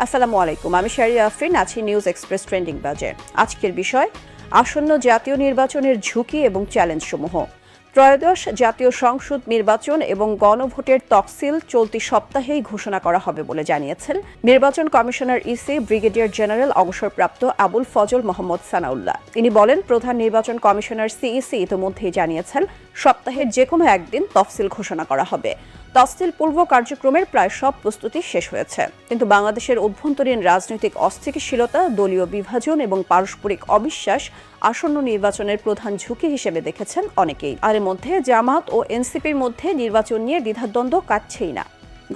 আসসালামু আলাইকুম, আমি শারিয়া আফরিন, আছি নিউজ এক্সপ্রেস ট্রেন্ডিং বাজে। আজকের বিষয় আসন্ন জাতীয় নির্বাচনের ঝুঁকি এবং চ্যালেঞ্জসমূহ। ত্রয়োদশ জাতীয় সংসদ নির্বাচন এবং গণভোটের তফসিল চলতি সপ্তাহেই ঘোষণা করা হবে বলে জানিয়েছেন নির্বাচন কমিশনার ইসি ব্রিগেডিয়ার জেনারেল অবসরপ্রাপ্ত আবুল ফজল মোহাম্মদ সানাউল্লাহ। তিনি বলেন, প্রধান নির্বাচন কমিশনার সিইসি ইতিমধ্যেই জানিয়েছেন সপ্তাহের যে কোনো একদিন তফসিল ঘোষণা করা হবে। তফসিল পূর্ব কার্যক্রমের প্রায় সব প্রস্তুতি শেষ হয়েছে, কিন্তু বাংলাদেশের অভ্যন্তরীণ রাজনৈতিক অস্থিতিশীলতা, দলীয় বিভাজন এবং পারস্পরিক অবিশ্বাস আসন্ন নির্বাচনের প্রধান ঝুঁকি হিসেবে দেখেছেন অনেকেই। আর এর মধ্যে জামাত ও এনসিপির মধ্যে নির্বাচন নিয়ে দ্বিধাদ্বন্দ্ব কাটছেই না।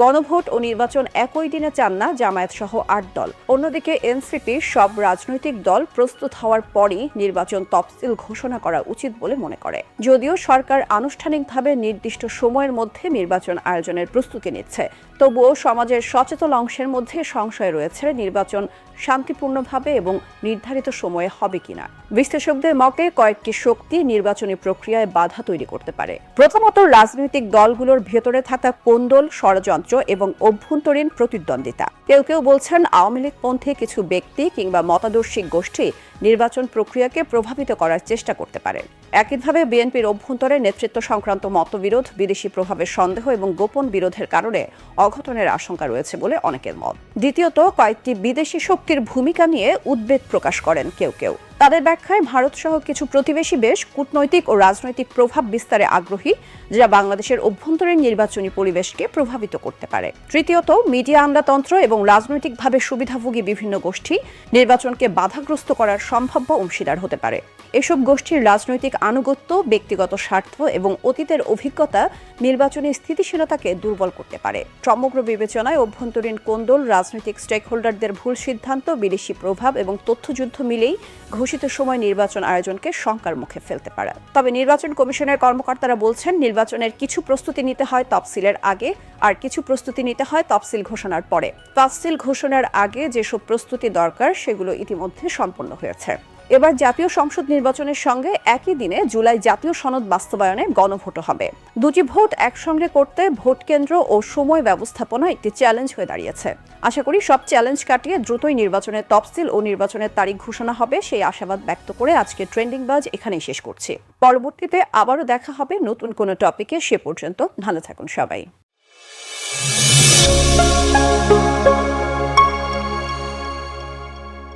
গণভোট ও নির্বাচন একই দিনে চান না জামায়াত সহ ৮ দল। অন্যদিকে এনসিপির সব রাজনৈতিক দল প্রস্তুত হওয়ার পরই নির্বাচন তফসিল ঘোষণা করা উচিত বলে মনে করে। যদিও সরকার আনুষ্ঠানিকভাবে নির্দিষ্ট সময়ের মধ্যে নির্বাচন আয়োজনের প্রস্তুতি নিচ্ছে, তবুও সমাজের সচেতন অংশের মধ্যে সংশয় রয়েছে নির্বাচন শান্তিপূর্ণভাবে এবং নির্ধারিত সময়ে হবে কিনা। বিশ্লেষকদের মতে কয়েকটি শক্তি নির্বাচনী প্রক্রিয়ায় বাধা তৈরি করতে পারে। প্রথমত, রাজনৈতিক দলগুলোর ভেতরে থাকা কোন্দল, ষড়যন্ত্র এবং অভ্যন্তরীণ প্রতিদ্বন্দ্বিতা। কেউ কেউ বলছেন আওয়ামী লীগপন্থী কিছু ব্যক্তি কিংবা মতাদর্শী গোষ্ঠী নির্বাচন প্রক্রিয়াকে প্রভাবিত করার চেষ্টা করতে পারে। একইভাবে বিএনপির অভ্যন্তরে নেতৃত্ব সংক্রান্ত মতবিরোধ, বিদেশি প্রভাবের সন্দেহ এবং গোপন বিরোধের কারণে অঘটনের আশঙ্কা রয়েছে বলে অনেকের মত। দ্বিতীয়ত, কয়েকটি বিদেশি শক্তির ভূমিকা নিয়ে উদ্বেগ প্রকাশ করেন কেউ কেউ। তাদের ব্যাখ্যায় ভারত সহ কিছু প্রতিবেশী দেশ কূটনৈতিক ও রাজনৈতিক প্রভাব বিস্তারে আগ্রহী, যা বাংলাদেশের অভ্যন্তরীণ নির্বাচনী পরিবেশকে প্রভাবিত করতে পারে। তৃতীয়ত, মিডিয়া আমলাতন্ত্র এবং রাজনৈতিকভাবে সুবিধাভোগী বিভিন্ন গোষ্ঠী নির্বাচনকে বাধাগ্রস্ত করার সম্ভাব্য অংশীদার হতে পারে। এসব গোষ্ঠীর রাজনৈতিক আনুগত্য, ব্যক্তিগত স্বার্থ এবং অতীতের অভিজ্ঞতা নির্বাচনী স্থিতিশীলতাকে দুর্বল করতে পারে। সমগ্র বিবেচনায় অভ্যন্তরীণ কোন্দল, রাজনৈতিক স্টেক হোল্ডারদের ভুল সিদ্ধান্ত, বিদেশি প্রভাব এবং তথ্যযুদ্ধ মিলেই ঘোষিত সময় নির্বাচন আয়োজনকে শঙ্কার মুখে ফেলতে পারে। তবে নির্বাচন কমিশনের কর্মকর্তারা বলছেন, নির্বাচনের কিছু প্রস্তুতি নিতে হয় তফসিলের আগে, আর কিছু প্রস্তুতি নিতে হয় তফসিল ঘোষণার পরে। তফসিল ঘোষণার আগে যেসব প্রস্তুতি দরকার সেগুলো ইতিমধ্যে সম্পন্ন হয়েছে। এবার জাতীয় সংসদ নির্বাচনের সঙ্গে একই দিনে জুলাই জাতীয় সনদ বাস্তবায়নে গণভোট হবে। দুটি ভোট একসঙ্গে করতে ভোট কেন্দ্র ও সময় ব্যবস্থাপনা একটি চ্যালেঞ্জ হয়ে দাঁড়িয়েছে। আশা করি সব চ্যালেঞ্জ কাটিয়ে দ্রুতই নির্বাচনের তফসিল ও নির্বাচনের তারিখ ঘোষণা হবে, সেই আশাবাদ ব্যক্ত করে আজকে ট্রেন্ডিং বাজ এখানেই শেষ করছি। পরবর্তীতে আবারও দেখা হবে নতুন কোনো টপিকে। সে পর্যন্ত ভালো থাকুন সবাই।